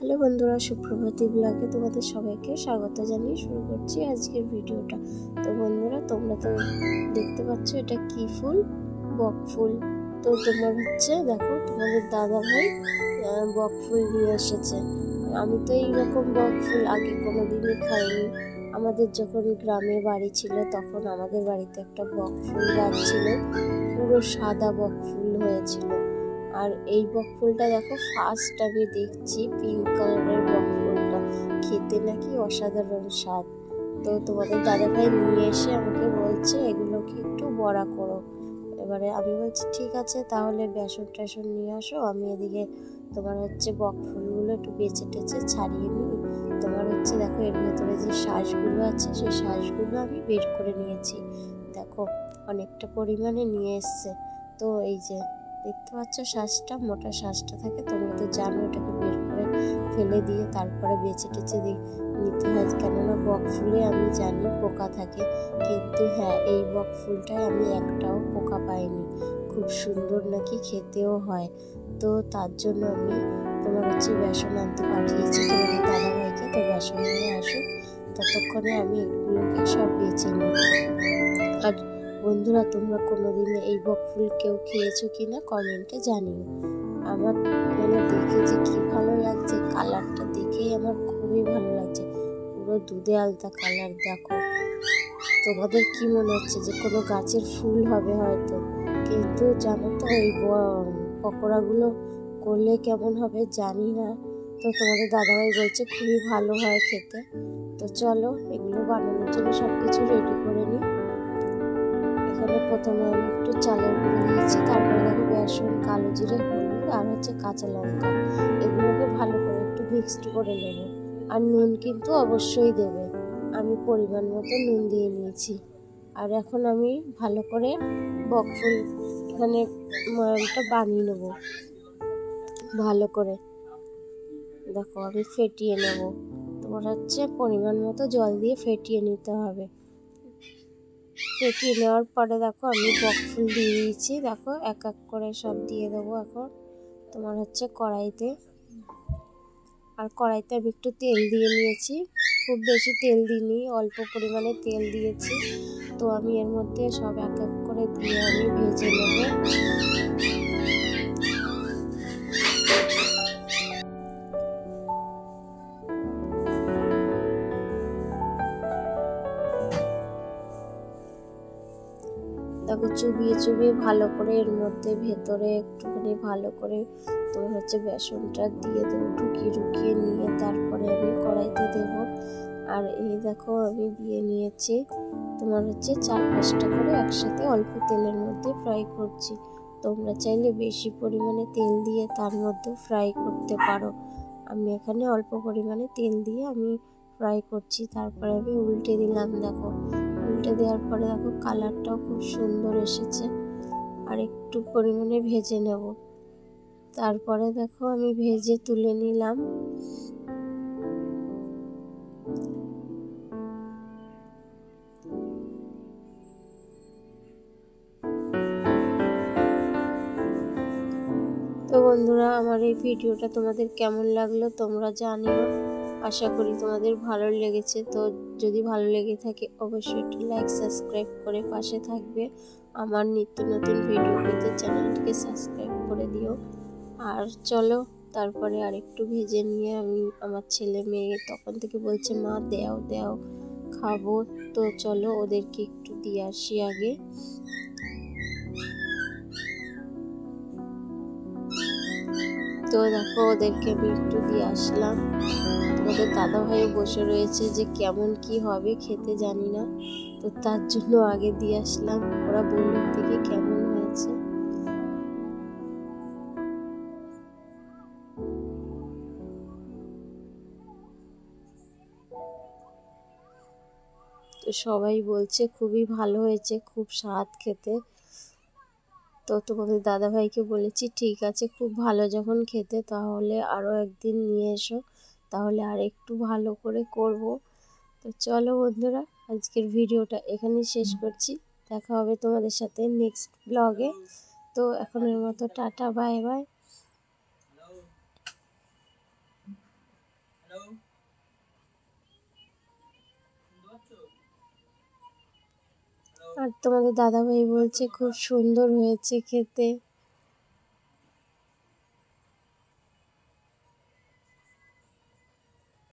Hello বন্ধুরা, সুপ্রভাতী ব্লগে তোমাদের সবাইকে স্বাগত জানিয়ে শুরু করছি আজকের ভিডিওটা। তো বন্ধুরা, তোমরা তো দেখতে পাচ্ছ এটা কি ফুল, বক ফুল। তো তোমার দেখো তোমাদের দাদা ভাই বক ফুল নিয়ে এসেছে। আমি তো এইরকম বক ফুল আগে কোনোদিনই খাইনি। আমাদের যখন গ্রামে বাড়ি ছিল তখন আমাদের বাড়িতে একটা বক ফুল গাছ ছিল, পুরো সাদা বক ফুল হয়েছিল। আর এই বক ফুলটা দেখো ফার্স্ট আমি দেখছি, পিঙ্ক কালারের বক ফুলটা খেতে নাকি অসাধারণ স্বাদ। তো তোমাদের দাদা ভাই নিয়ে এসে আমাকে বলছে এগুলোকে একটু বড়া করো। এবারে আমি বলছি ঠিক আছে, তাহলে বেসন টেসন নিয়ে আসো, আমি এদিকে তোমার বক ফুলগুলো একটু বেছে টেছে ছাড়িয়ে নিই। তোমার দেখো এর ভেতরে যে শ্বাসগুলো আছে সেই শ্বাসগুলো আমি বের করে নিয়েছি। দেখো অনেকটা পরিমাণে নিয়ে এসছে। তো এই যে দেখতে পাচ্ছ শ্বাসটা, মোটা শ্বাসটা থাকে, তোমরা তো জানো এটাকে বের করে ফেলে দিয়ে তারপরে বেছে টেছে নিতে হয়, কেননা বক ফুলে আমি জানি পোকা থাকে, কিন্তু হ্যাঁ এই বক ফুলটায় আমি একটাও পোকা পাইনি। খুব সুন্দর নাকি খেতেও হয়। তো তার জন্য আমি তোমার বেসন আনতে পাঠিয়েছি তোমাদের দাদা ভাইকে। তো বেসন নিয়ে আসুক, ততক্ষণে আমি এগুলোকে সব বেছে নিই। আর বন্ধুরা, তোমরা কোনোদিন এই বক ফুল কেউ খেয়েছো কিনা কমেন্টে জানিও। আমার দেখে যে কি ভালো লাগছে, কালারটা দেখেই আমার খুবই ভালো লাগছে, পুরো দুধে আলতা কালার। দেখো তোমাদের কি মনে হচ্ছে যে কোনো গাছের ফুল হবে হয়তো, কিন্তু জানো তো এই পকোড়াগুলো করলে কেমন হবে জানি না। তো তোমাদের দাদাভাই বলছে খুবই ভালো হয় খেতে। তো চলো এগুলো বানানোর জন্য সব কিছু রেডি করে নিই। এখানে প্রথমে আমি একটু চালের গুঁড়ো দিয়েছি, তারপরে দেখো বেসন, কালো জিরে, হলুদ আর কাঁচা লঙ্কা, এগুলোকে ভালো করে একটু মিক্সড করে নেব। আর নুন কিন্তু অবশ্যই দেবে, আমি পরিমাণ মতো নুন দিয়ে নিয়েছি। আর এখন আমি ভালো করে বক ফুল এখানে ময়ামটা বানিয়ে নেব ভালো করে। দেখো আমি ফেটিয়ে নেব, তোমার পরিমাণ মতো জল দিয়ে ফেটিয়ে নিতে হবে। ফেটিয়ে নেওয়ার পরে দেখো আমি বক ফুল দিয়ে দিয়েছি। দেখো এক এক করে সব দিয়ে দেবো এখন তোমার কড়াইতে। আর কড়াইতে আমি একটু তেল দিয়ে নিয়েছি, খুব বেশি তেল দিইনি, অল্প পরিমাণে তেল দিয়েছি। তো আমি এর মধ্যে সব এক এক করে দিয়ে আমি ভেজে নেব। দেখো চুবিয়ে চুবিয়ে ভালো করে এর মধ্যে ভেতরে একটুখানি ভালো করে তোমার বেসনটা দিয়ে দেবো, ঢুকিয়ে নিয়ে তারপরে আমি কড়াইতে দেব। আর এই দেখো আমি দিয়ে নিয়েছি তোমার 4-5টা করে একসাথে অল্প তেলের মধ্যে ফ্রাই করছি। তোমরা চাইলে বেশি পরিমাণে তেল দিয়ে তার মধ্যে ফ্রাই করতে পারো। আমি এখানে অল্প পরিমাণে তেল দিয়ে আমি ফ্রাই করছি। তারপরে আমি উল্টে দিলাম। দেখো উল্টে দেওয়ার পরে দেখো কালারটাও খুব সুন্দর এসেছে। আর একটু পরিমাণে ভেজে নেব। তারপরে দেখো আমি ভেজে তুলে নিলাম। তো বন্ধুরা, আমার এই ভিডিওটা তোমাদের কেমন লাগলো তোমরা জানিও। আশা করি তোমাদের ভালো লেগেছে। তো যদি ভালো লেগে থাকে অবশ্যই একটু লাইক সাবস্ক্রাইব করে পাশে থাকবে। আমার নিত্য নতুন ভিডিও পেতে চ্যানেলটিকে সাবস্ক্রাইব করে দিও। আর চলো তারপরে আর একটু ভেজে নিয়ে আমি আমার ছেলে মেয়ে তখন থেকে বলছে মা দাও দাও খাবো। তো চলো ওদেরকে একটু দিয়ে আসি আগে। তো দেখো ওদেরকে আমি একটু দিয়ে আসলাম। তোমাদের দাদা ভাইও বসে রয়েছে, যে কেমন কি হবে খেতে জানি না, তো তার জন্য আগে দিয়ে আসলাম। ওরা বলুন থেকে কেমন হয়েছে। তো সবাই বলছে খুবই ভালো হয়েছে, খুব স্বাদ খেতে। তো তোমাদের দাদা ভাইকে বলেছি ঠিক আছে, খুব ভালো যখন খেতে তাহলে আরও একদিন নিয়ে এসো, তাহলে আর একটু ভালো করে করব। তো চলো বন্ধুরা, আজকের ভিডিওটা এখানেই শেষ করছি। দেখা হবে তোমাদের সাথে নেক্সট ব্লগে। তো এখনের মতো টাটা, বাই বাই। আর তোমাদের দাদাভাই বলছে খুব সুন্দর হয়েছে খেতে।